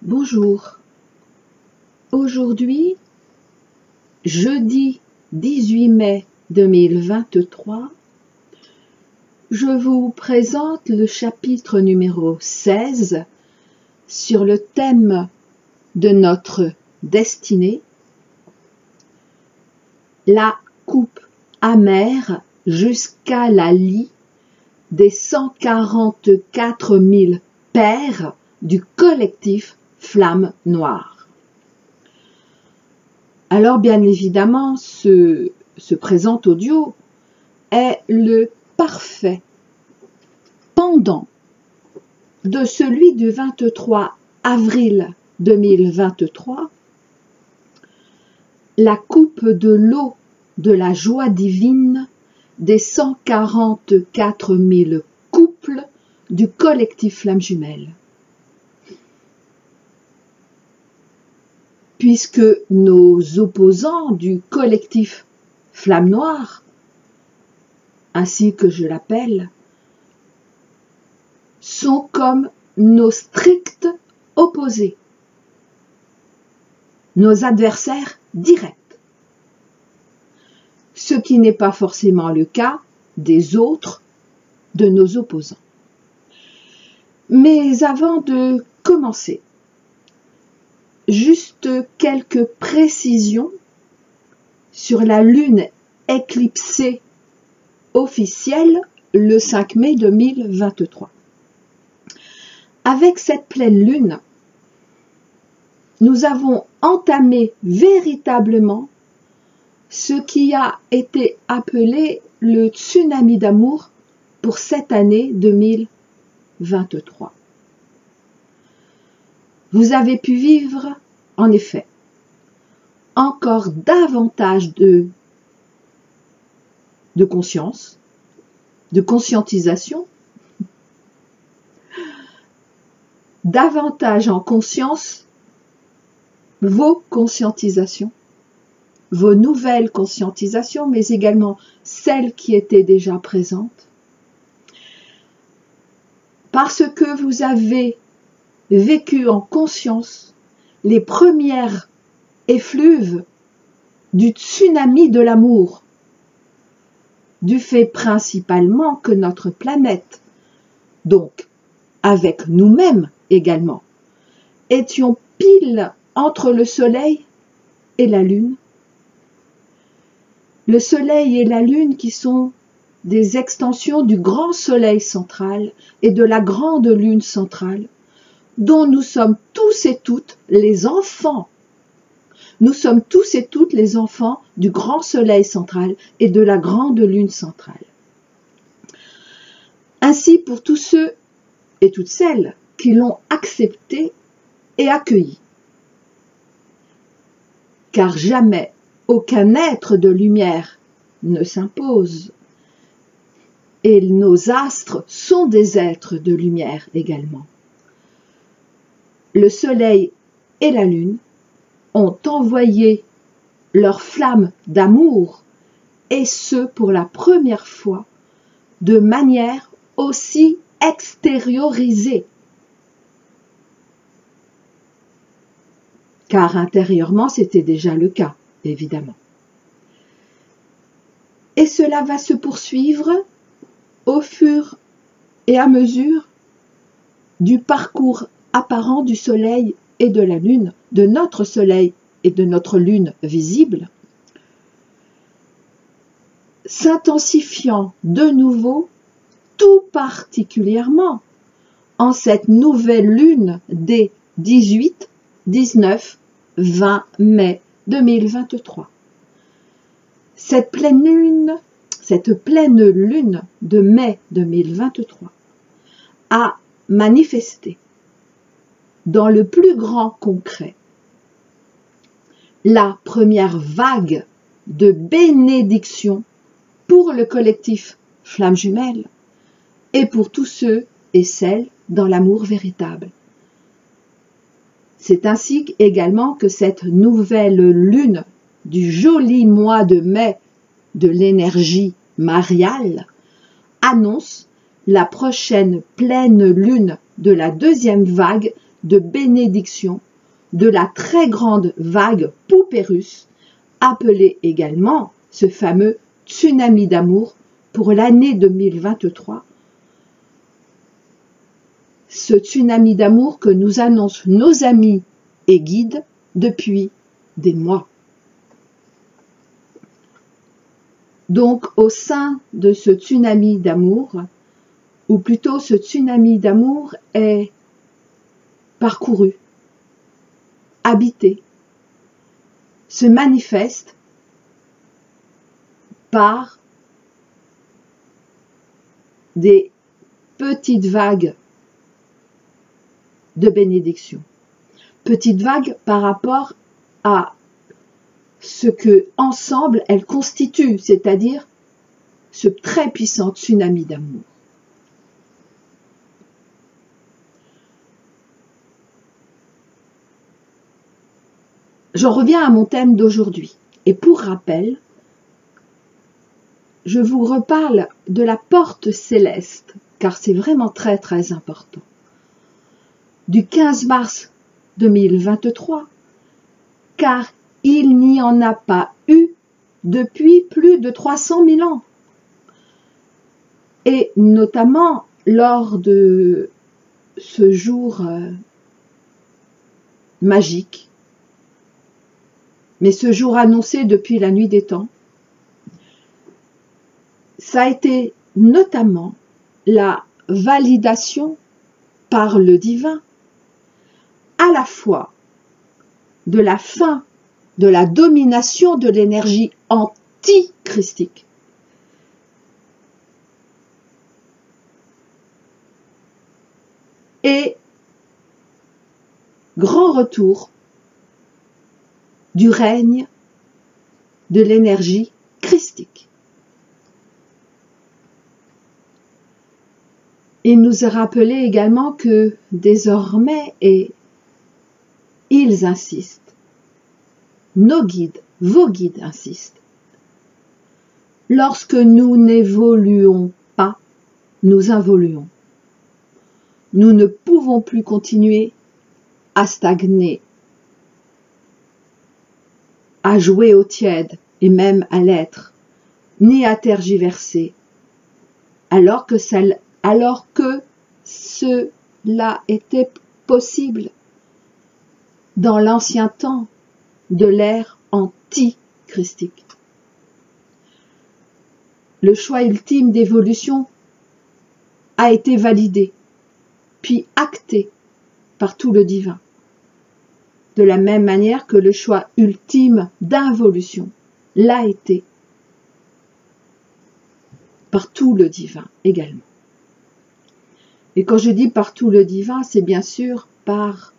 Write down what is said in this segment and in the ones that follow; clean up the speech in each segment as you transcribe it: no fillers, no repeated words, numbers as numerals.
Bonjour. Aujourd'hui, jeudi 18 mai 2023, je vous présente le chapitre numéro 16 sur le thème de notre destinée, la coupe amère jusqu'à la lie des 144 000 pères du collectif Flamme Noire. Alors bien évidemment, ce présent audio est le parfait pendant de celui du 23 avril 2023, la coupe de l'eau de la joie divine des 144 000 couples du collectif Flamme Jumelle. Puisque nos opposants du collectif Flamme Noire, ainsi que je l'appelle, sont comme nos stricts opposés, nos adversaires directs, ce qui n'est pas forcément le cas des autres de nos opposants. Mais avant de commencer, juste quelques précisions sur la lune éclipsée officielle le 5 mai 2023. Avec cette pleine lune, nous avons entamé véritablement ce qui a été appelé le tsunami d'amour pour cette année 2023. Vous avez pu vivre, en effet, encore davantage de conscience, de conscientisation, davantage en conscience vos conscientisations, vos nouvelles conscientisations, mais également celles qui étaient déjà présentes, parce que vous avez vécu en conscience les premières effluves du tsunami de l'amour, du fait principalement que notre planète, donc avec nous-mêmes également, étions pile entre le Soleil et la Lune. Le Soleil et la Lune qui sont des extensions du grand Soleil central et de la grande Lune centrale, dont nous sommes tous et toutes les enfants. Nous sommes tous et toutes les enfants du grand Soleil central et de la grande Lune centrale. Ainsi, pour tous ceux et toutes celles qui l'ont accepté et accueilli. Car jamais aucun être de lumière ne s'impose. Et nos astres sont des êtres de lumière également. Le Soleil et la Lune ont envoyé leur flamme d'amour, et ce pour la première fois, de manière aussi extériorisée. Car intérieurement, c'était déjà le cas, évidemment. Et cela va se poursuivre au fur et à mesure du parcours apparent du Soleil et de la Lune, de notre Soleil et de notre Lune visible, s'intensifiant de nouveau, tout particulièrement en cette nouvelle Lune des 18, 19, 20 mai 2023. Cette pleine lune de mai 2023 a manifesté dans le plus grand concret la première vague de bénédiction pour le collectif Flamme Jumelle et pour tous ceux et celles dans l'amour véritable. C'est ainsi également que cette nouvelle lune du joli mois de mai de l'énergie mariale annonce la prochaine pleine lune de la deuxième vague de bénédiction de la très grande vague Pouperus, appelée également ce fameux tsunami d'amour pour l'année 2023. Ce tsunami d'amour que nous annoncent nos amis et guides depuis des mois. Donc, au sein de ce tsunami d'amour, ou plutôt ce tsunami d'amour est parcouru, habité, se manifeste par des petites vagues de bénédiction. Petites vagues par rapport à ce que ensemble elles constituent, c'est-à-dire ce très puissant tsunami d'amour. J'en reviens à mon thème d'aujourd'hui. Et pour rappel, je vous reparle de la porte céleste, car c'est vraiment très très important. Du 15 mars 2023, car il n'y en a pas eu depuis plus de 300 000 ans. Et notamment lors de ce jour magique, mais ce jour annoncé depuis la nuit des temps, ça a été notamment la validation par le divin, à la fois de la fin de la domination de l'énergie anti-christique et grand retour du règne de l'énergie christique. Il nous a rappelé également que désormais, et ils insistent, nos guides, vos guides insistent, lorsque nous n'évoluons pas, nous involuons. Nous ne pouvons plus continuer à stagner, à jouer au tiède et même à l'être, ni à tergiverser, alors que cela était possible dans l'ancien temps de l'ère anti-christique. Le choix ultime d'évolution a été validé, puis acté par tout le divin, de la même manière que le choix ultime d'involution l'a été par tout le divin également. Et quand je dis par tout le divin, c'est bien sûr par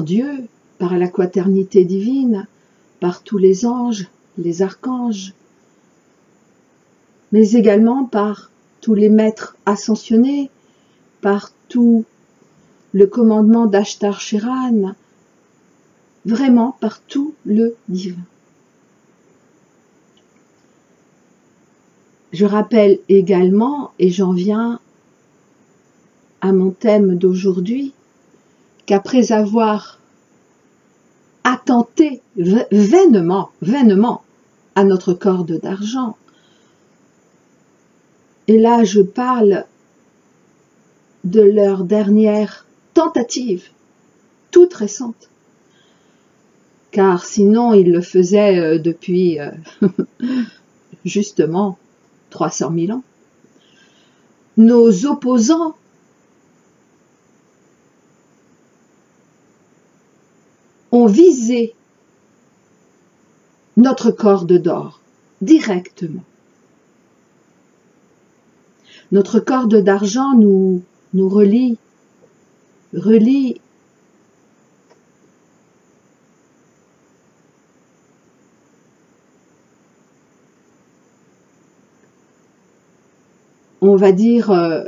Dieu, par la quaternité divine, par tous les anges, les archanges, mais également par tous les maîtres ascensionnés, par tout le commandement d'Ashtar Sheran, vraiment par tout le divin. Je rappelle également, et j'en viens à mon thème d'aujourd'hui, qu'après avoir attenté vainement à notre corde d'argent, et là je parle de leur dernière tentative, toute récente, car sinon ils le faisaient depuis justement 300 000 ans. Nos opposants ont visé notre corde d'or directement. Notre corde d'argent nous relie on va dire,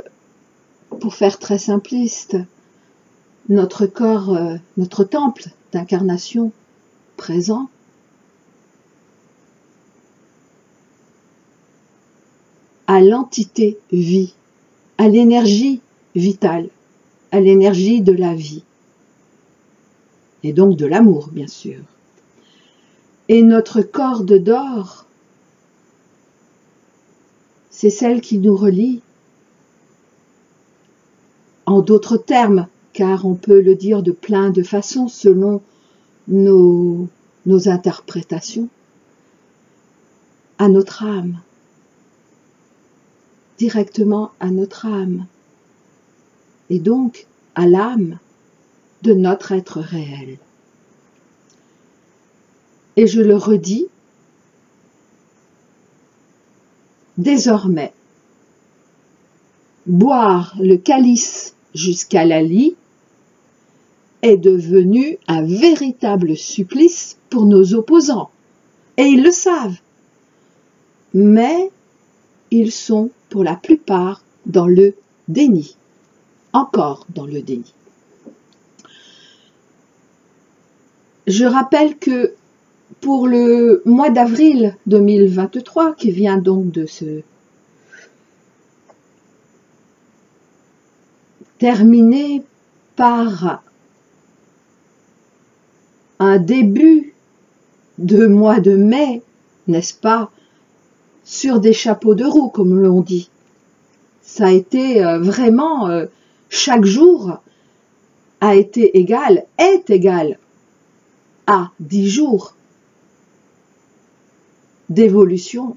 pour faire très simpliste, notre corps, notre temple d'incarnation présent, à l'entité vie, à l'énergie vitale, à l'énergie de la vie, et donc de l'amour, bien sûr. Et notre corde d'or, c'est celle qui nous relie. En d'autres termes, car on peut le dire de plein de façons selon nos interprétations, à notre âme, directement à notre âme, et donc à l'âme de notre être réel. Et je le redis, désormais, boire le calice jusqu'à la lie est devenu un véritable supplice pour nos opposants. Et ils le savent. Mais ils sont pour la plupart dans le déni. Encore dans le déni. Je rappelle que pour le mois d'avril 2023, qui vient donc de se terminer par un début de mois de mai, n'est-ce pas, sur des chapeaux de roue, comme l'on dit. Ça a été vraiment, chaque jour a été égal, est égal à 10 jours d'évolution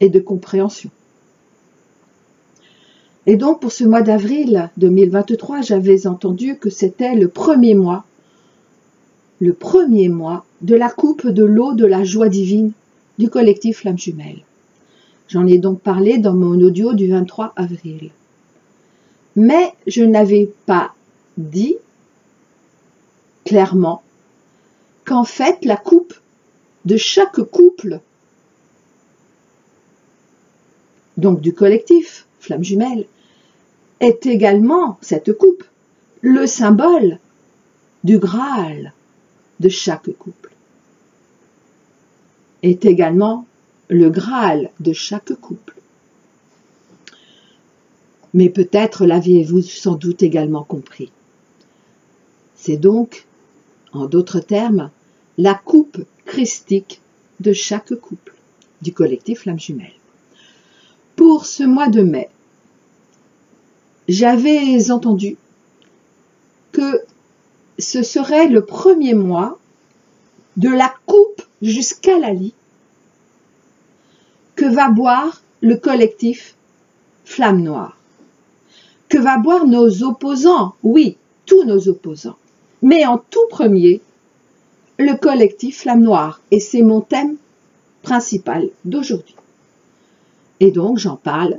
et de compréhension. Et donc, pour ce mois d'avril 2023, j'avais entendu que c'était le premier mois de la coupe de l'eau de la joie divine du collectif Flamme Jumelle. J'en ai donc parlé dans mon audio du 23 avril. Mais je n'avais pas dit clairement qu'en fait, la coupe de chaque couple, donc du collectif Flamme Jumelle, est également, cette coupe, le symbole du Graal de chaque couple. Est également le Graal de chaque couple. Mais peut-être l'aviez-vous sans doute également compris. C'est donc, en d'autres termes, la coupe christique de chaque couple du collectif Flamme Jumelle. Pour ce mois de mai, j'avais entendu que ce serait le premier mois de la coupe jusqu'à la lie que va boire le collectif Flamme Noire, que va boire nos opposants, oui, tous nos opposants, mais en tout premier, le collectif Flamme Noire, et c'est mon thème principal d'aujourd'hui. Et donc j'en parle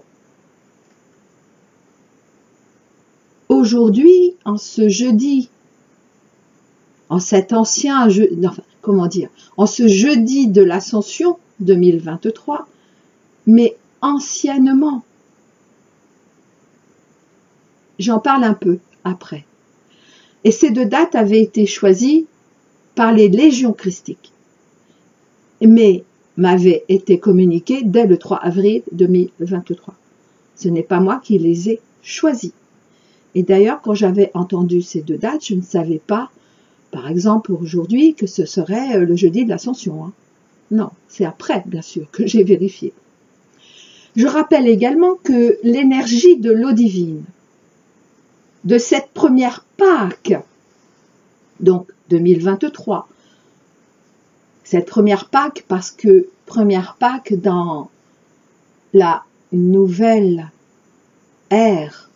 aujourd'hui, en ce jeudi, en cet ancien jeudi, enfin, comment dire, en ce jeudi de l'Ascension 2023, mais anciennement. J'en parle un peu après. Et ces deux dates avaient été choisies par les légions christiques, mais m'avaient été communiquées dès le 3 avril 2023. Ce n'est pas moi qui les ai choisies. Et d'ailleurs, quand j'avais entendu ces deux dates, je ne savais pas, par exemple pour aujourd'hui, que ce serait le jeudi de l'Ascension. Non, c'est après, bien sûr, que j'ai vérifié. Je rappelle également que l'énergie de l'eau divine, de cette première Pâque, donc 2023, cette première Pâque, parce que première Pâque dans la nouvelle ère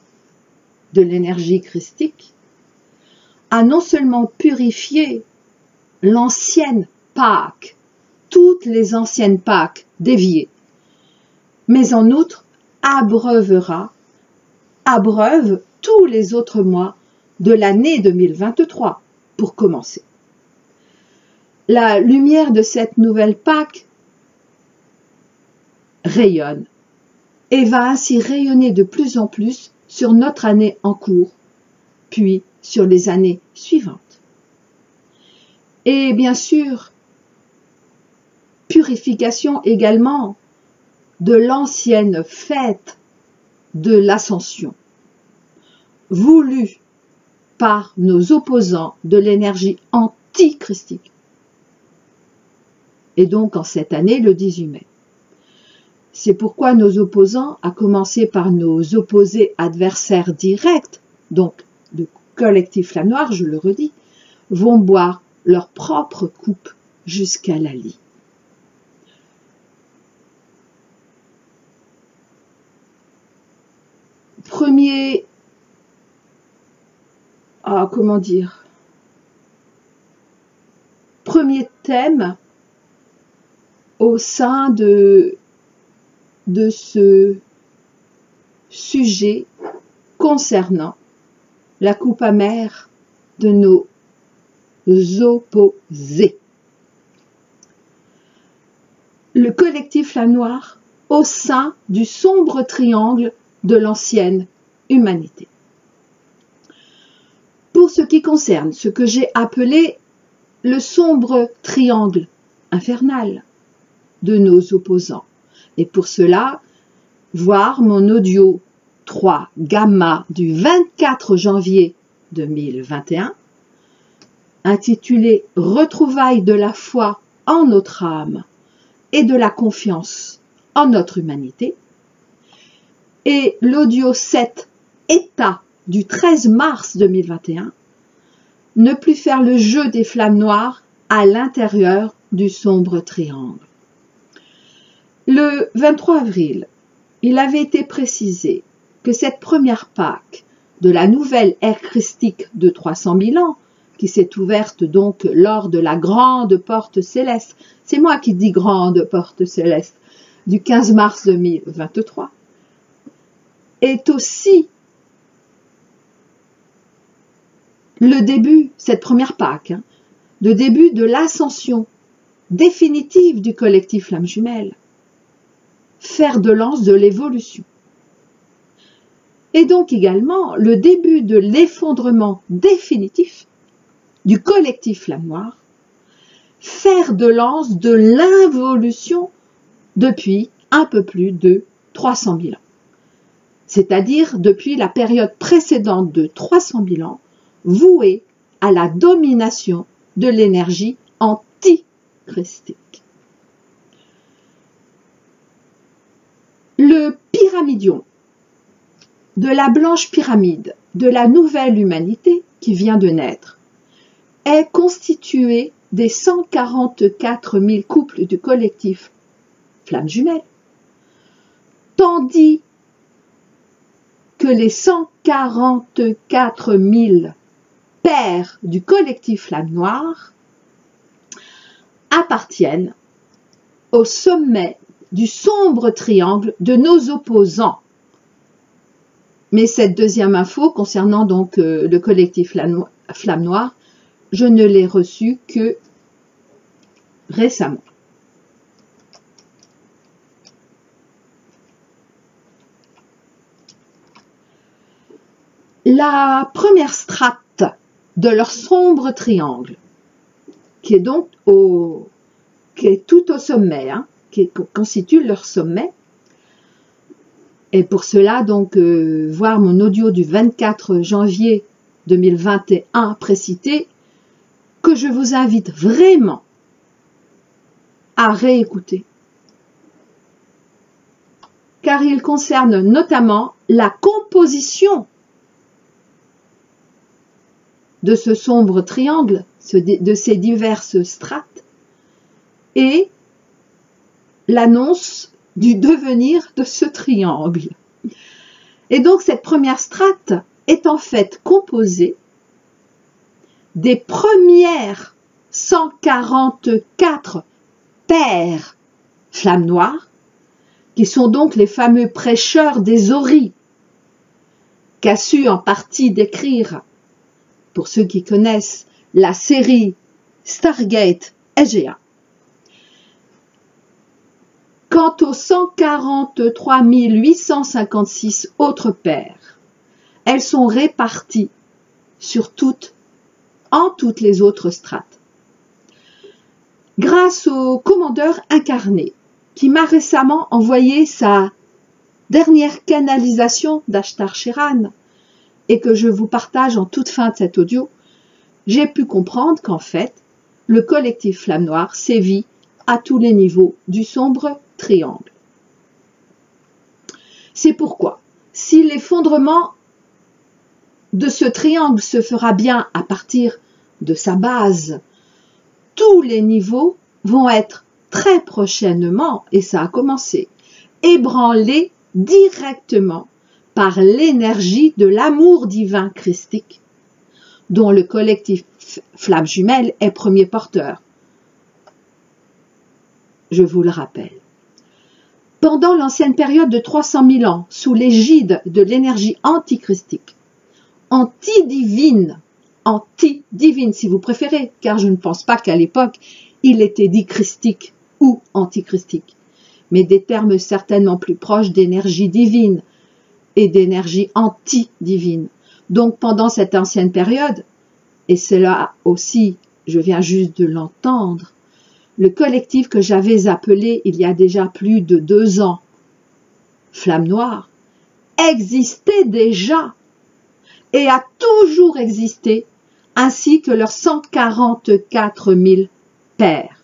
de l'énergie christique, a non seulement purifié l'ancienne Pâque, toutes les anciennes Pâques déviées, mais en outre abreuve tous les autres mois de l'année 2023, pour commencer. La lumière de cette nouvelle Pâque rayonne et va ainsi rayonner de plus en plus sur notre année en cours, puis sur les années suivantes. Et bien sûr, purification également de l'ancienne fête de l'ascension, voulu par nos opposants de l'énergie anti-christique. Et donc en cette année, le 18 mai. C'est pourquoi nos opposants, à commencer par nos opposés adversaires directs, donc le collectif Flamme Noire, je le redis, vont boire leur propre coupe jusqu'à la lie. Premier, premier thème au sein de ce sujet concernant la coupe amère de nos opposés. Le collectif Flamme Noire au sein du sombre triangle de l'ancienne humanité. Pour ce qui concerne ce que j'ai appelé le sombre triangle infernal de nos opposants, et pour cela, voir mon audio 3 gamma du 24 janvier 2021, intitulé « Retrouvailles de la foi en notre âme et de la confiance en notre humanité », et l'audio 7 État du 13 mars 2021, ne plus faire le jeu des flammes noires à l'intérieur du sombre triangle. Le 23 avril, il avait été précisé que cette première Pâque de la nouvelle ère christique de 300 000 ans, qui s'est ouverte donc lors de la grande porte céleste, c'est moi qui dis grande porte céleste, du 15 mars 2023, est aussi le début, cette première Pâque, le début de l'ascension définitive du collectif Flamme Jumelle, fer de lance de l'évolution. Et donc également le début de l'effondrement définitif du collectif Flamme Noire, fer de lance de l'involution depuis un peu plus de 300 000 ans. C'est-à-dire depuis la période précédente de 300 000 ans, vouée à la domination de l'énergie anti-christique. Le pyramidion de la blanche pyramide de la nouvelle humanité qui vient de naître est constitué des 144 000 couples du collectif Flamme Jumelle, tandis que les 144 000 pères du collectif Flamme Noire appartiennent au sommet du sombre triangle de nos opposants. Mais cette deuxième info concernant donc le collectif Flamme Noire, je ne l'ai reçue que récemment. La première strate de leur sombre triangle, qui est donc qui est tout au sommet, qui constitue leur sommet. Et pour cela, donc, voir mon audio du 24 janvier 2021 précité, que je vous invite vraiment à réécouter. Car il concerne notamment la composition de ce sombre triangle, de ces diverses strates, et l'annonce du devenir de ce triangle. Et donc cette première strate est en fait composée des premières 144 pères Flammes Noires, qui sont donc les fameux prêcheurs des Oris, qu'a su en partie décrire, pour ceux qui connaissent, la série Stargate SGA. Quant aux 143 856 autres paires, elles sont réparties en toutes les autres strates. Grâce au commandeur incarné, qui m'a récemment envoyé sa dernière canalisation d'Ashtar Sheran et que je vous partage en toute fin de cet audio, j'ai pu comprendre qu'en fait, le collectif Flamme Noire sévit à tous les niveaux du sombre triangle. C'est pourquoi, si l'effondrement de ce triangle se fera bien à partir de sa base, tous les niveaux vont être très prochainement, et ça a commencé, ébranlés directement par l'énergie de l'amour divin christique, dont le collectif Flamme Jumelle est premier porteur. Je vous le rappelle. Pendant l'ancienne période de 300 000 ans, sous l'égide de l'énergie antichristique, antidivine si vous préférez, car je ne pense pas qu'à l'époque il était dit christique ou antichristique, mais des termes certainement plus proches d'énergie divine et d'énergie anti-divine. Donc pendant cette ancienne période, et cela aussi, je viens juste de l'entendre, le collectif que j'avais appelé il y a déjà plus de 2 ans, Flamme Noire, existait déjà et a toujours existé, ainsi que leurs 144 000 pères.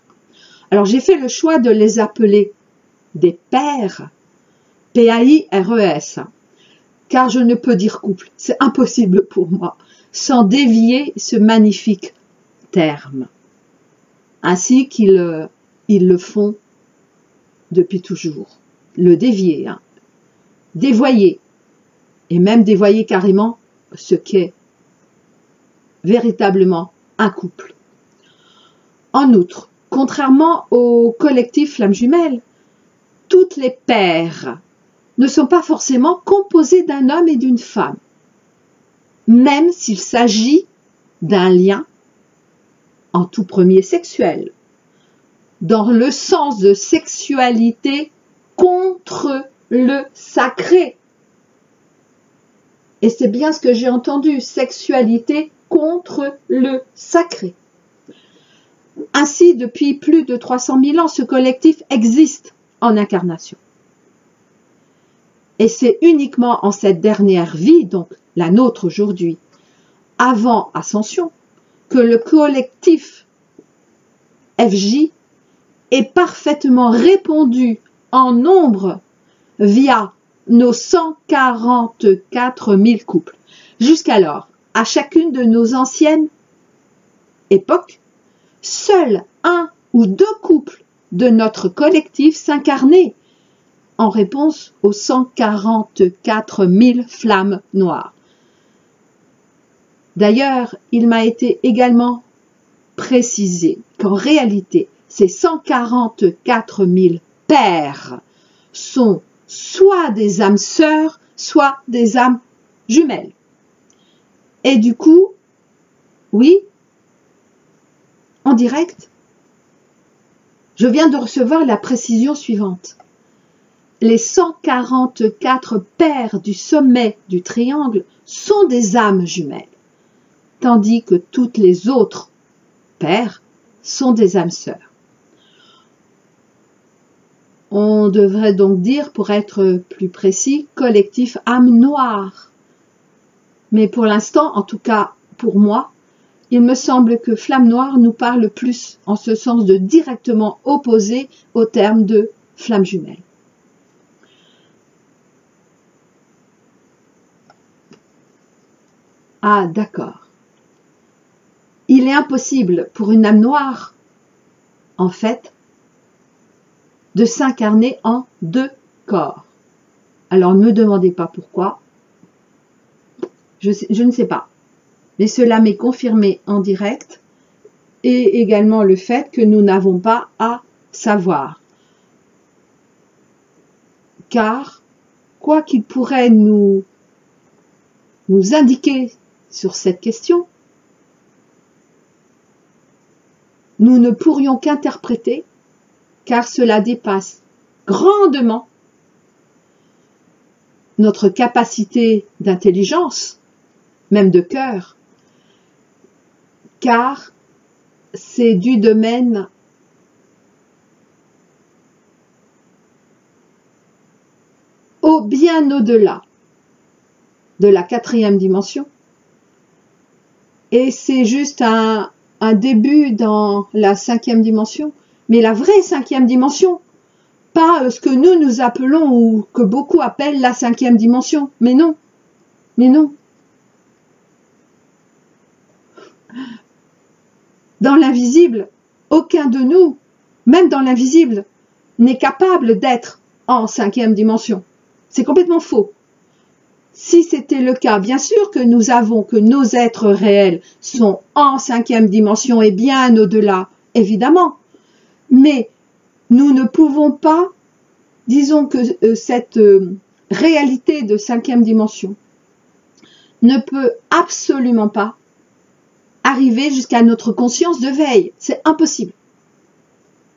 Alors j'ai fait le choix de les appeler des pères, P-A-I-R-E-S, car je ne peux dire couple, c'est impossible pour moi, sans dévier ce magnifique terme, ainsi qu'ils le font depuis toujours. Le dévier, dévoyer, et même dévoyer carrément ce qu'est véritablement un couple. En outre, contrairement au collectif Flamme Jumelle, toutes les paires ne sont pas forcément composées d'un homme et d'une femme, même s'il s'agit d'un lien en tout premier sexuel, dans le sens de sexualité contre le sacré. Et c'est bien ce que j'ai entendu, sexualité contre le sacré. Ainsi, depuis plus de 300 000 ans, ce collectif existe en incarnation. Et c'est uniquement en cette dernière vie, donc la nôtre aujourd'hui, avant Ascension, que le collectif FJ est parfaitement répondu en nombre via nos 144 000 couples. Jusqu'alors, à chacune de nos anciennes époques, seul 1 ou 2 couples de notre collectif s'incarnaient en réponse aux 144 000 flammes noires. D'ailleurs, il m'a été également précisé qu'en réalité, ces 144 000 pères sont soit des âmes sœurs, soit des âmes jumelles. Et du coup, oui, en direct, je viens de recevoir la précision suivante. Les 144 pères du sommet du triangle sont des âmes jumelles, tandis que toutes les autres pères sont des âmes sœurs. On devrait donc dire, pour être plus précis, collectif âme noire. Mais pour l'instant, en tout cas pour moi, il me semble que Flamme Noire nous parle plus en ce sens de directement opposé au terme de flamme jumelle. Ah, d'accord. Il est impossible pour une âme noire, en fait, de s'incarner en 2 corps. Alors ne me demandez pas pourquoi, je ne sais pas. Mais cela m'est confirmé en direct, et également le fait que nous n'avons pas à savoir. Car, quoi qu'il pourrait nous indiquer sur cette question, nous ne pourrions qu'interpréter, car cela dépasse grandement notre capacité d'intelligence, même de cœur, car c'est du domaine bien au-delà de la 4e dimension. Et c'est juste un début dans la 5e dimension, mais la vraie 5e dimension, pas ce que nous appelons ou que beaucoup appellent la 5e dimension. Mais non, mais non. Dans l'invisible, aucun de nous, même dans l'invisible, n'est capable d'être en 5e dimension. C'est complètement faux. Si c'était le cas, bien sûr que nous avons que nos êtres réels sont en 5e dimension et bien au-delà, évidemment. Mais nous ne pouvons pas, disons que cette réalité de 5e dimension ne peut absolument pas arriver jusqu'à notre conscience de veille. C'est impossible.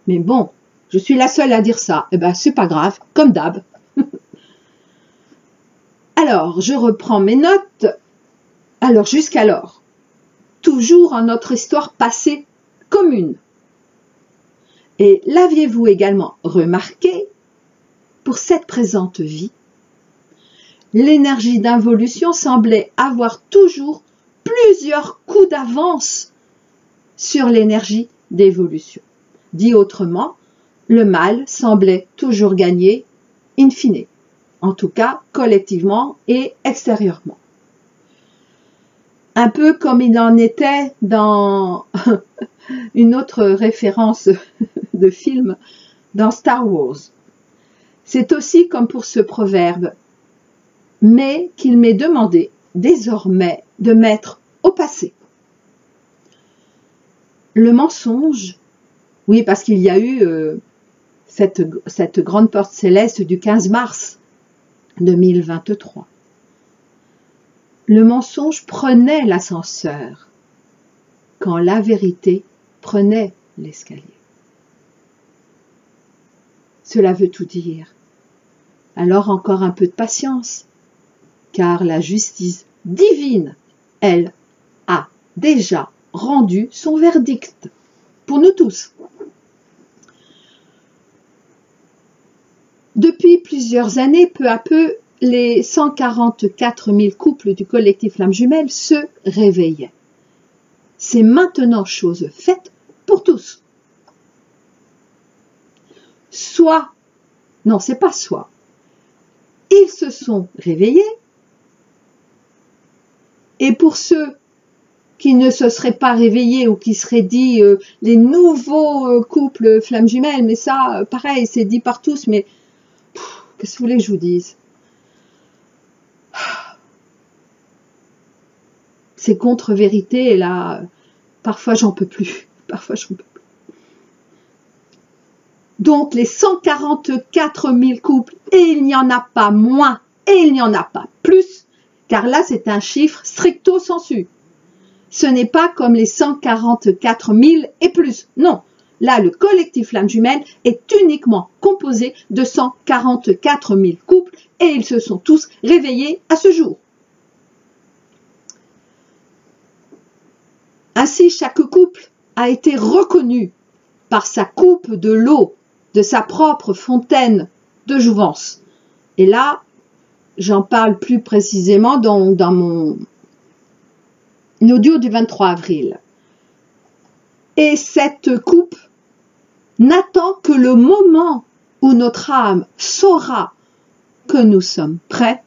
Mais bon, je suis la seule à dire ça. Eh ben, c'est pas grave, comme d'hab. Alors, je reprends mes notes. Alors, jusqu'alors, toujours en notre histoire passée commune. Et l'aviez-vous également remarqué, pour cette présente vie, l'énergie d'involution semblait avoir toujours plusieurs coups d'avance sur l'énergie d'évolution. Dit autrement, le mal semblait toujours gagner in fine. En tout cas, collectivement et extérieurement. Un peu comme il en était dans une autre référence de film, dans Star Wars. C'est aussi comme pour ce proverbe, mais qu'il m'est demandé désormais de mettre au passé. Le mensonge, oui, parce qu'il y a eu cette grande porte céleste du 15 mars 2023. Le mensonge prenait l'ascenseur quand la vérité prenait l'escalier. Cela veut tout dire. Alors encore un peu de patience, car la justice divine, elle, a déjà rendu son verdict pour nous tous. Depuis plusieurs années, peu à peu, les 144 000 couples du collectif Flammes Jumelles se réveillaient. C'est maintenant chose faite pour tous. Soit, non, c'est pas soit, ils se sont réveillés, et pour ceux qui ne se seraient pas réveillés ou qui seraient dit les nouveaux couples Flammes Jumelles, mais ça, pareil, c'est dit par tous, mais qu'est-ce que vous voulez que je vous dise? Ces contre-vérités, et là, parfois j'en peux plus. Parfois j'en peux plus. Donc les 144 000 couples, et il n'y en a pas moins, et il n'y en a pas plus, car là c'est un chiffre stricto sensu. Ce n'est pas comme les 144 000 et plus, non. Là, le collectif Flammes Jumelles est uniquement composé de 144 000 couples et ils se sont tous réveillés à ce jour. Ainsi, chaque couple a été reconnu par sa coupe de l'eau de sa propre fontaine de jouvence. Et là, j'en parle plus précisément dans mon audio du 23 avril. Et cette coupe n'attend que le moment où notre âme saura que nous sommes prêts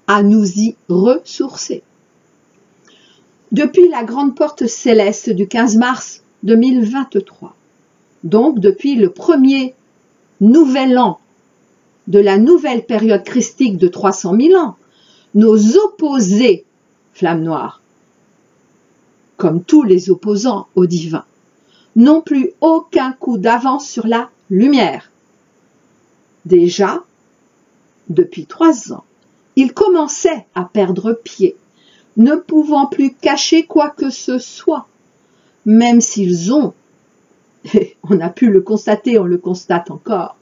à nous y ressourcer. Depuis la grande porte céleste du 15 mars 2023, donc depuis le premier nouvel an de la nouvelle période christique de 300 000 ans, nos opposés, flammes noires, comme tous les opposants au divin, n'ont plus aucun coup d'avance sur la lumière. Déjà, depuis 3 ans, ils commençaient à perdre pied, ne pouvant plus cacher quoi que ce soit, même s'ils ont, et on a pu le constater, on le constate encore,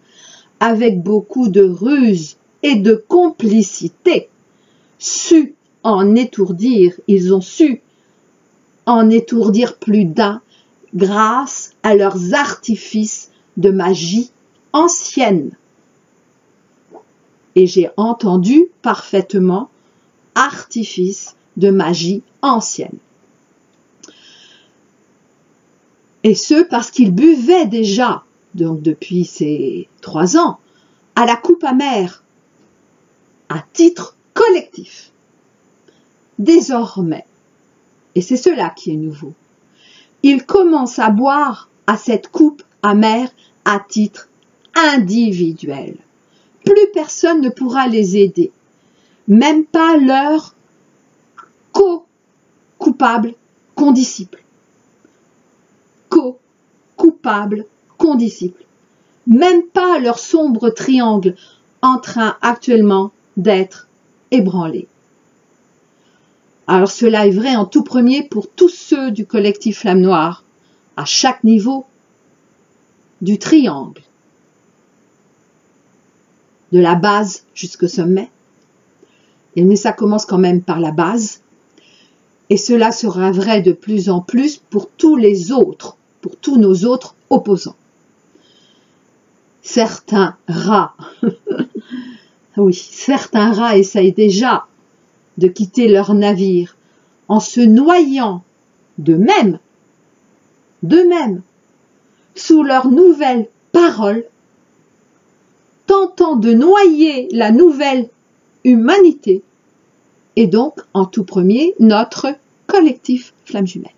avec beaucoup de ruse et de complicité, su en étourdir, ils ont su en étourdir plus d'un grâce à leurs artifices de magie ancienne. et j'ai entendu parfaitement artifice de magie ancienne. Et ce parce qu'ils buvaient déjà, donc depuis ces 3 ans, à la coupe amère, à titre collectif. Désormais, et c'est cela qui est nouveau, ils commencent à boire à cette coupe amère à titre individuel. Plus personne ne pourra les aider, même pas leurs co-coupables condisciples. Co-coupables condisciples. Même pas leur sombre triangle en train actuellement d'être ébranlé. Alors cela est vrai en tout premier pour tous ceux du collectif Flamme Noire, à chaque niveau du triangle, de la base jusqu'au sommet. Mais ça commence quand même par la base, et cela sera vrai de plus en plus pour tous les autres, pour tous nos autres opposants. Certains rats, oui, certains rats essayent déjà de quitter leur navire en se noyant d'eux-mêmes, sous leurs nouvelles paroles, tentant de noyer la nouvelle humanité, et donc, en tout premier, notre collectif Flamme Jumelle.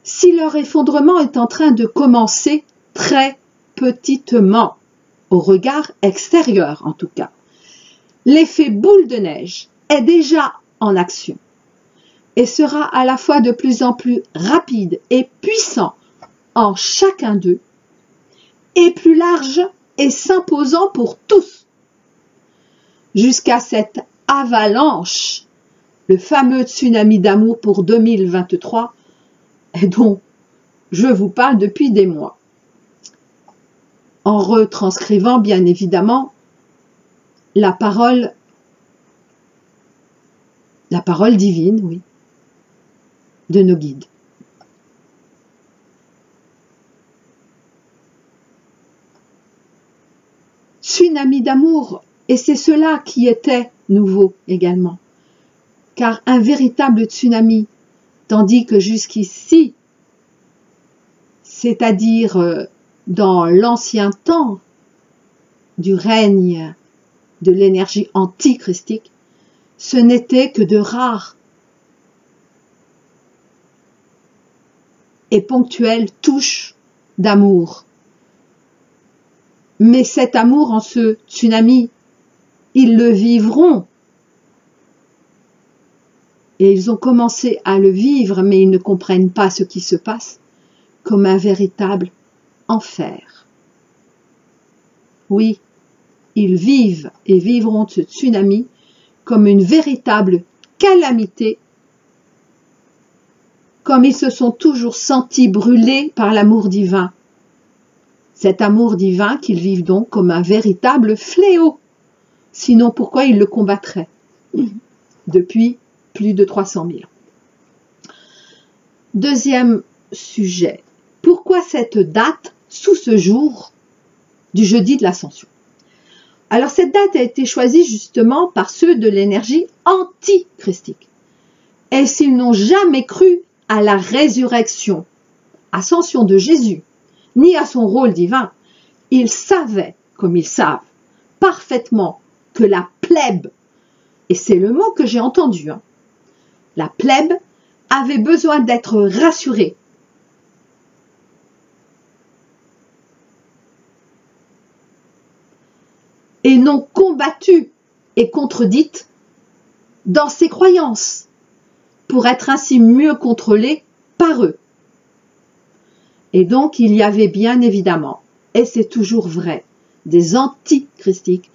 Si leur effondrement est en train de commencer très petitement, au regard extérieur en tout cas, l'effet boule de neige est déjà en action et sera à la fois de plus en plus rapide et puissant en chacun d'eux, et plus large et s'imposant pour tous, jusqu'à cette avalanche, le fameux tsunami d'amour pour 2023, et dont je vous parle depuis des mois, en retranscrivant bien évidemment la parole divine, oui, de nos guides. Tsunami d'amour, et c'est cela qui était nouveau également, car un véritable tsunami, tandis que jusqu'ici, c'est-à-dire dans l'ancien temps du règne de l'énergie antichristique, ce n'était que de rares et ponctuelles touches d'amour. Mais cet amour en ce tsunami, ils le vivront. Et ils ont commencé à le vivre, mais ils ne comprennent pas ce qui se passe, comme un véritable enfer. Oui, ils vivent et vivront ce tsunami comme une véritable calamité, comme ils se sont toujours sentis brûlés par l'amour divin. Cet amour divin qu'ils vivent donc comme un véritable fléau. Sinon, pourquoi ils le combattraient depuis plus de 300 000 ans. Deuxième sujet. Pourquoi cette date sous ce jour du jeudi de l'Ascension? Alors, cette date a été choisie justement par ceux de l'énergie anti-christique. Et s'ils n'ont jamais cru à la résurrection, ascension de Jésus, ni à son rôle divin, ils savaient, comme ils savent, parfaitement que la plèbe, et c'est le mot que j'ai entendu, la plèbe avait besoin d'être rassurée. Et non combattue et contredite dans ses croyances, pour être ainsi mieux contrôlée par eux. Et donc il y avait bien évidemment, et c'est toujours vrai, des antichristiques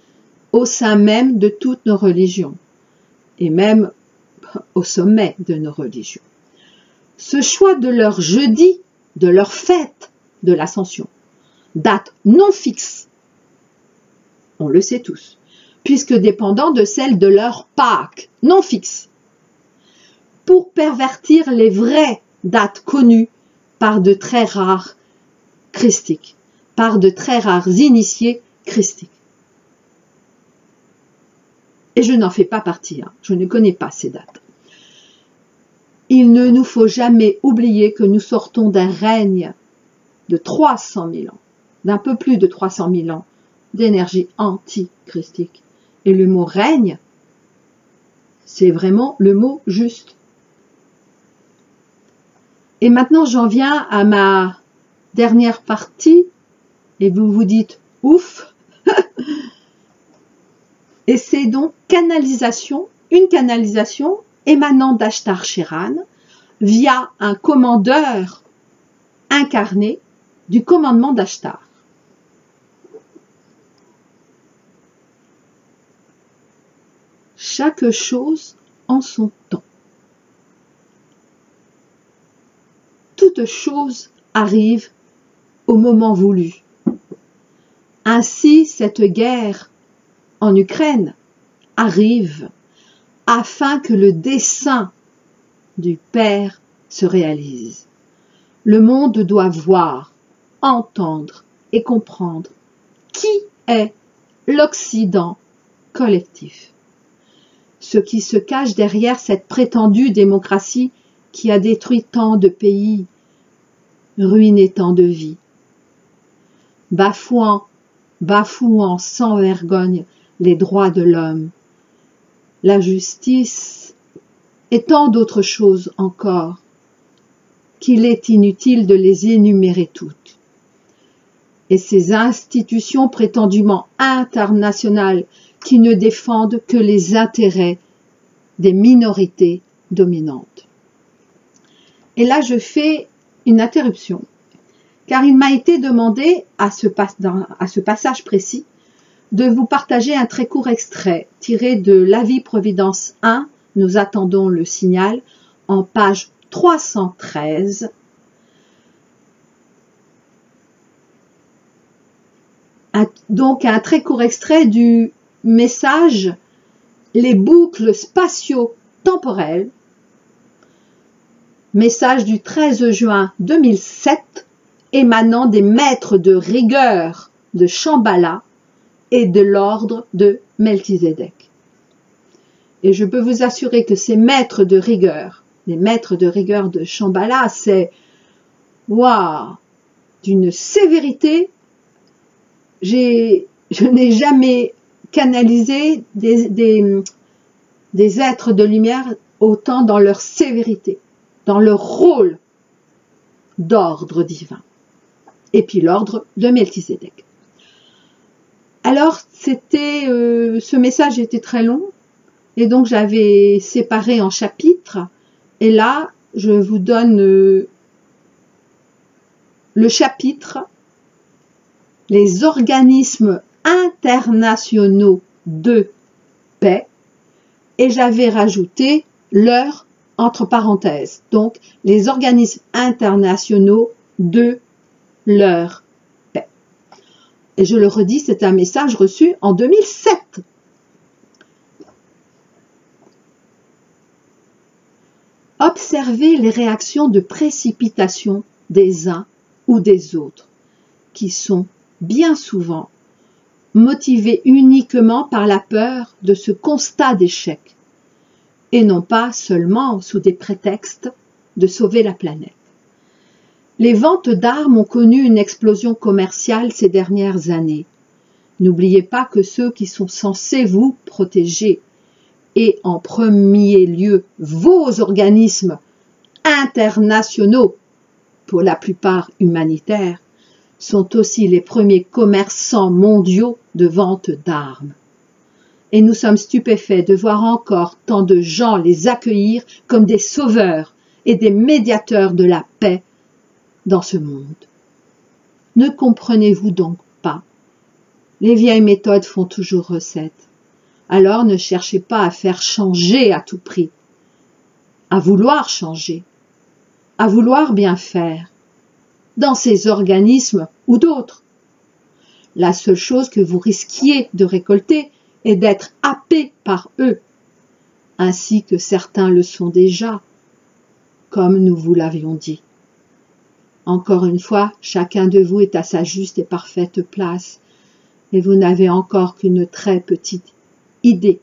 au sein même de toutes nos religions, et même au sommet de nos religions. Ce choix de leur jeudi, de leur fête de l'Ascension, date non fixe, on le sait tous, puisque dépendant de celle de leur Pâques, non fixe, pour pervertir les vraies dates connues par de très rares christiques, par de très rares initiés christiques. Et je n'en fais pas partie, hein. Je ne connais pas ces dates. Il ne nous faut jamais oublier que nous sortons d'un règne de 300 000 ans, d'un peu plus de 300 000 ans d'énergie anti-christique. Et le mot règne, c'est vraiment le mot juste. Et maintenant, j'en viens à ma dernière partie, et vous vous dites, ouf. Et c'est donc une canalisation émanant d'Ashtar Sheran via un commandeur incarné du commandement d'Ashtar. Chaque chose en son temps. Toute chose arrive au moment voulu. Ainsi, cette guerre en Ukraine arrive afin que le dessein du Père se réalise. Le monde doit voir, entendre et comprendre qui est l'Occident collectif. Ce qui se cache derrière cette prétendue démocratie qui a détruit tant de pays, ruiné tant de vies, bafouant sans vergogne les droits de l'homme, la justice et tant d'autres choses encore, qu'il est inutile de les énumérer toutes. Et ces institutions prétendument internationales qui ne défendent que les intérêts des minorités dominantes. Et là, je fais une interruption, car il m'a été demandé à ce passage précis de vous partager un très court extrait tiré de l'Avis Providence 1, nous attendons le signal, en page 313. Donc un très court extrait du message « Les boucles spatio-temporelles », message du 13 juin 2007 émanant des maîtres de rigueur de Shambhala et de l'ordre de Melchizedek. Et je peux vous assurer que ces maîtres de rigueur, les maîtres de rigueur de Shambhala, c'est waouh, d'une sévérité. Je n'ai jamais canalisé des êtres de lumière autant dans leur sévérité, dans leur rôle d'ordre divin. Et puis l'ordre de Melchizedek. Alors, ce message était très long, et donc j'avais séparé en chapitres, et là, je vous donne le chapitre « Les organismes internationaux de paix », et j'avais rajouté leur entre parenthèses, donc les organismes internationaux de leur paix. Et je le redis, c'est un message reçu en 2007. Observez les réactions de précipitation des uns ou des autres, qui sont bien souvent motivées uniquement par la peur de ce constat d'échec, et non pas seulement sous des prétextes de sauver la planète. Les ventes d'armes ont connu une explosion commerciale ces dernières années. N'oubliez pas que ceux qui sont censés vous protéger, et en premier lieu vos organismes internationaux, pour la plupart humanitaires, sont aussi les premiers commerçants mondiaux de vente d'armes. Et nous sommes stupéfaits de voir encore tant de gens les accueillir comme des sauveurs et des médiateurs de la paix dans ce monde. Ne comprenez-vous donc pas? Les vieilles méthodes font toujours recette. Alors ne cherchez pas à faire changer à tout prix, à vouloir changer, à vouloir bien faire, dans ces organismes ou d'autres. La seule chose que vous risquiez de récolter est d'être happé par eux, ainsi que certains le sont déjà, comme nous vous l'avions dit. Encore une fois, chacun de vous est à sa juste et parfaite place, et vous n'avez encore qu'une très petite idée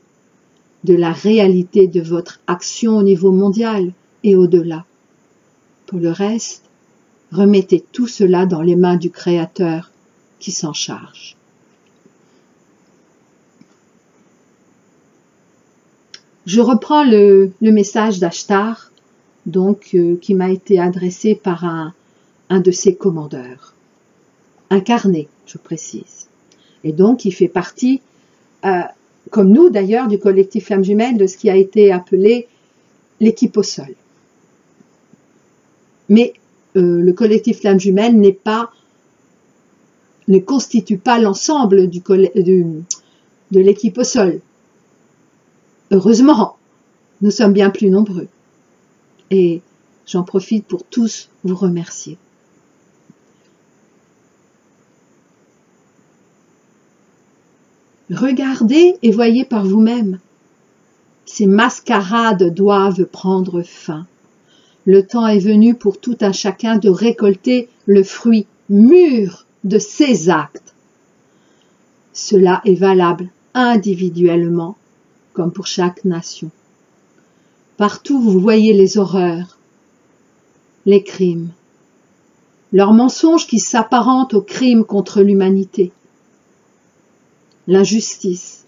de la réalité de votre action au niveau mondial et au-delà. Pour le reste, remettez tout cela dans les mains du Créateur qui s'en charge. Je reprends le message d'Ashtar, donc qui m'a été adressé par un de ses commandeurs, incarné, je précise, et donc il fait partie, comme nous d'ailleurs, du collectif Flammes Jumelles, de ce qui a été appelé l'équipe au sol. Mais le collectif Flammes Jumelles ne constitue pas l'ensemble de l'équipe au sol. Heureusement, nous sommes bien plus nombreux. Et j'en profite pour tous vous remercier. Regardez et voyez par vous-même. Ces mascarades doivent prendre fin. Le temps est venu pour tout un chacun de récolter le fruit mûr de ses actes. Cela est valable individuellement comme pour chaque nation. Partout vous voyez les horreurs, les crimes, leurs mensonges qui s'apparentent aux crimes contre l'humanité, l'injustice,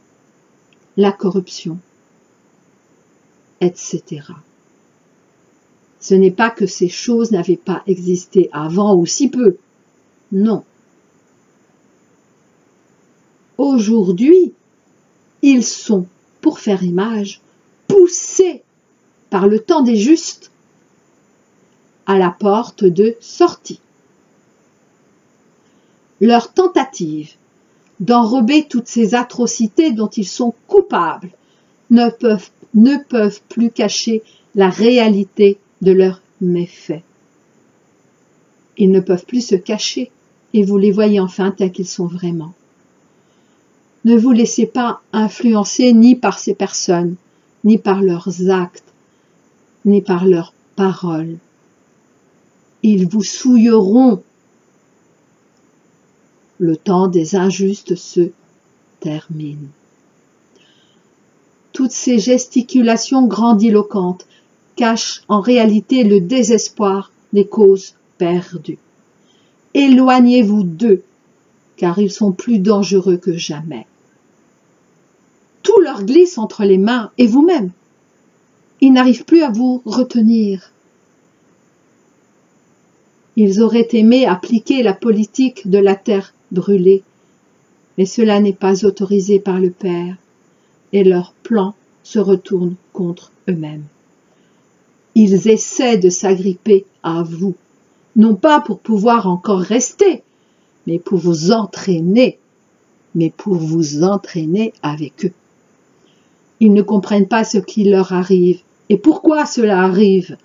la corruption, etc. Ce n'est pas que ces choses n'avaient pas existé avant ou si peu, non. Aujourd'hui, ils sont, pour faire image, poussés par le temps des justes à la porte de sortie. Leur tentative d'enrober toutes ces atrocités dont ils sont coupables ne peuvent plus cacher la réalité de leurs méfaits. Ils ne peuvent plus se cacher et vous les voyez enfin tels qu'ils sont vraiment. Ne vous laissez pas influencer ni par ces personnes, ni par leurs actes, ni par leurs paroles. Ils vous souilleront. Le temps des injustes se termine. Toutes ces gesticulations grandiloquentes cachent en réalité le désespoir des causes perdues. Éloignez-vous d'eux, car ils sont plus dangereux que jamais. Tout leur glisse entre les mains et vous-même. Ils n'arrivent plus à vous retenir. Ils auraient aimé appliquer la politique de la terre brûlée, mais cela n'est pas autorisé par le Père, et leurs plans se retournent contre eux-mêmes. Ils essaient de s'agripper à vous, non pas pour pouvoir encore rester, mais pour vous entraîner avec eux. Ils ne comprennent pas ce qui leur arrive et pourquoi cela arrive.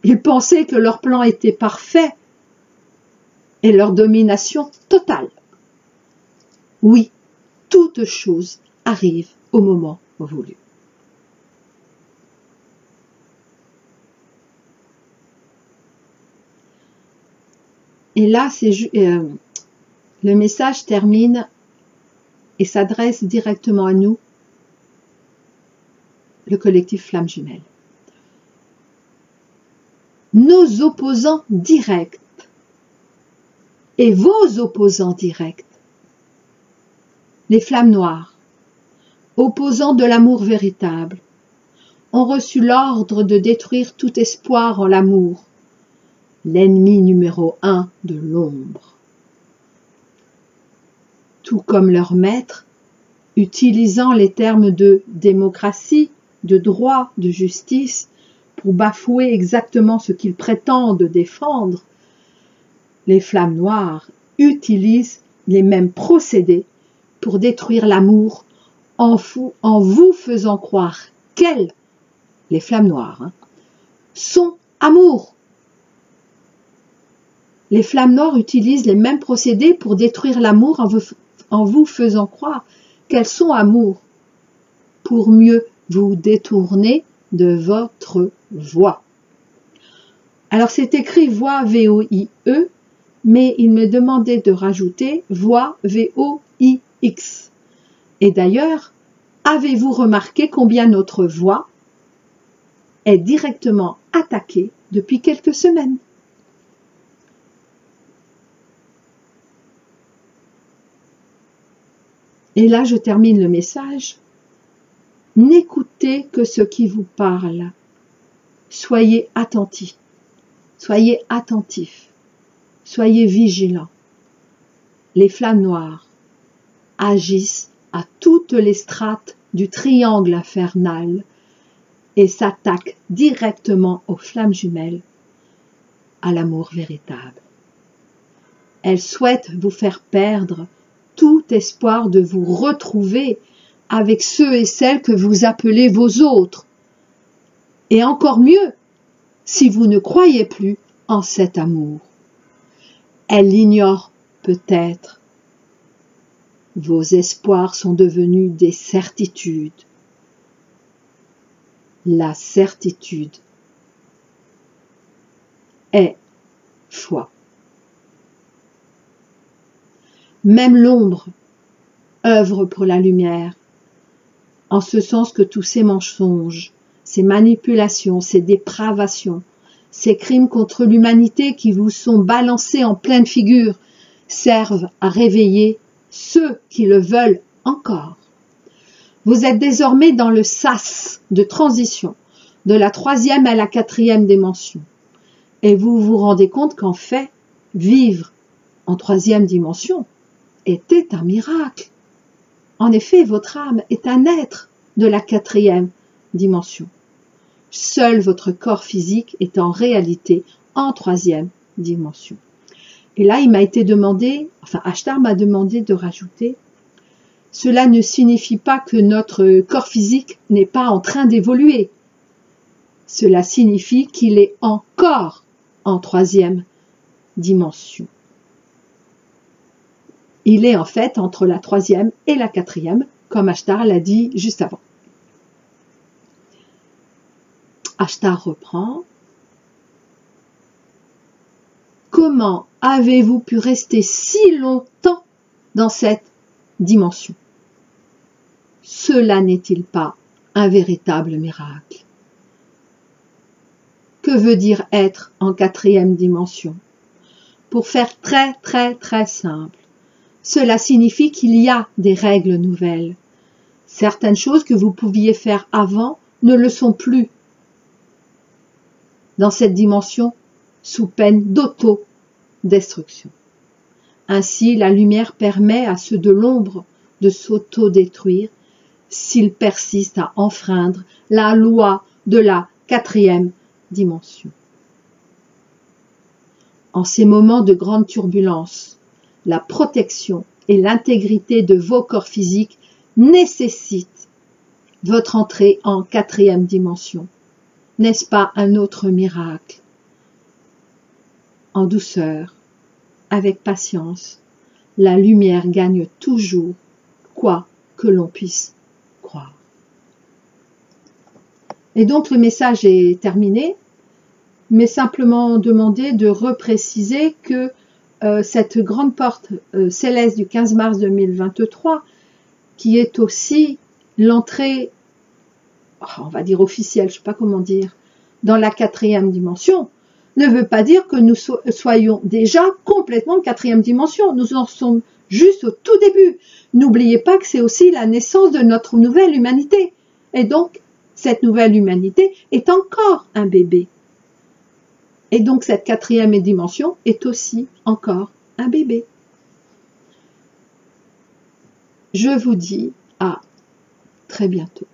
Ils pensaient que leur plan était parfait et leur domination totale. Oui, toute chose arrive au moment voulu. Et là, le message termine et s'adresse directement à nous, le collectif Flammes Jumelles. Nos opposants directs et vos opposants directs, les Flammes Noires, opposants de l'amour véritable, ont reçu l'ordre de détruire tout espoir en l'amour, l'ennemi numéro 1 de l'ombre. Tout comme leur maître, utilisant les termes de démocratie, de droit, de justice, pour bafouer exactement ce qu'ils prétendent défendre, les Flammes Noires utilisent les mêmes procédés pour détruire l'amour en vous faisant croire qu'elles, les Flammes Noires, sont amour. Les Flammes Noires utilisent les mêmes procédés pour détruire l'amour en vous faisant croire qu'elles sont amour, pour mieux vous détourner de votre voie. Alors c'est écrit voix V-O-I-E, mais il me demandait de rajouter voix V-O-I-X. Et d'ailleurs, avez-vous remarqué combien notre voix est directement attaquée depuis quelques semaines? Et là, je termine le message. N'écoutez que ce qui vous parle. Soyez attentifs. Soyez attentifs. Soyez vigilants. Les flammes noires agissent à toutes les strates du triangle infernal et s'attaquent directement aux flammes jumelles, à l'amour véritable. Elles souhaitent vous faire perdre tout espoir de vous retrouver avec ceux et celles que vous appelez vos autres. Et encore mieux, si vous ne croyez plus en cet amour. Elles l'ignorent peut-être. Vos espoirs sont devenus des certitudes. La certitude est foi. Même l'ombre œuvre pour la lumière, en ce sens que tous ces mensonges, ces manipulations, ces dépravations, ces crimes contre l'humanité qui vous sont balancés en pleine figure servent à réveiller ceux qui le veulent encore. Vous êtes désormais dans le sas de transition de la 3e à la 4e dimension et vous vous rendez compte qu'en fait, vivre en 3e dimension était un miracle. En effet, votre âme est un être de la 4e dimension. Seul votre corps physique est en réalité en 3e dimension. Et là, il m'a été demandé, enfin, Ashtar m'a demandé de rajouter, cela ne signifie pas que notre corps physique n'est pas en train d'évoluer. Cela signifie qu'il est encore en 3e dimension. Il est en fait entre la 3e et la 4e, comme Ashtar l'a dit juste avant. Ashtar reprend. Comment avez-vous pu rester si longtemps dans cette dimension? Cela n'est-il pas un véritable miracle? Que veut dire être en 4e dimension? Pour faire très simple, cela signifie qu'il y a des règles nouvelles. Certaines choses que vous pouviez faire avant ne le sont plus dans cette dimension sous peine d'auto-destruction. Ainsi, la lumière permet à ceux de l'ombre de s'auto-détruire s'ils persistent à enfreindre la loi de la 4e dimension. En ces moments de grande turbulence, la protection et l'intégrité de vos corps physiques nécessitent votre entrée en 4e dimension. N'est-ce pas un autre miracle? En douceur, avec patience, la lumière gagne toujours, quoi que l'on puisse croire. Et donc le message est terminé, mais simplement demander de repréciser que cette grande porte céleste du 15 mars 2023, qui est aussi l'entrée, on va dire officielle, je ne sais pas comment dire, dans la 4e dimension, ne veut pas dire que nous soyons déjà complètement 4e dimension. Nous en sommes juste au tout début. N'oubliez pas que c'est aussi la naissance de notre nouvelle humanité. Et donc, cette nouvelle humanité est encore un bébé. Et donc, cette 4e dimension est aussi encore un bébé. Je vous dis à très bientôt.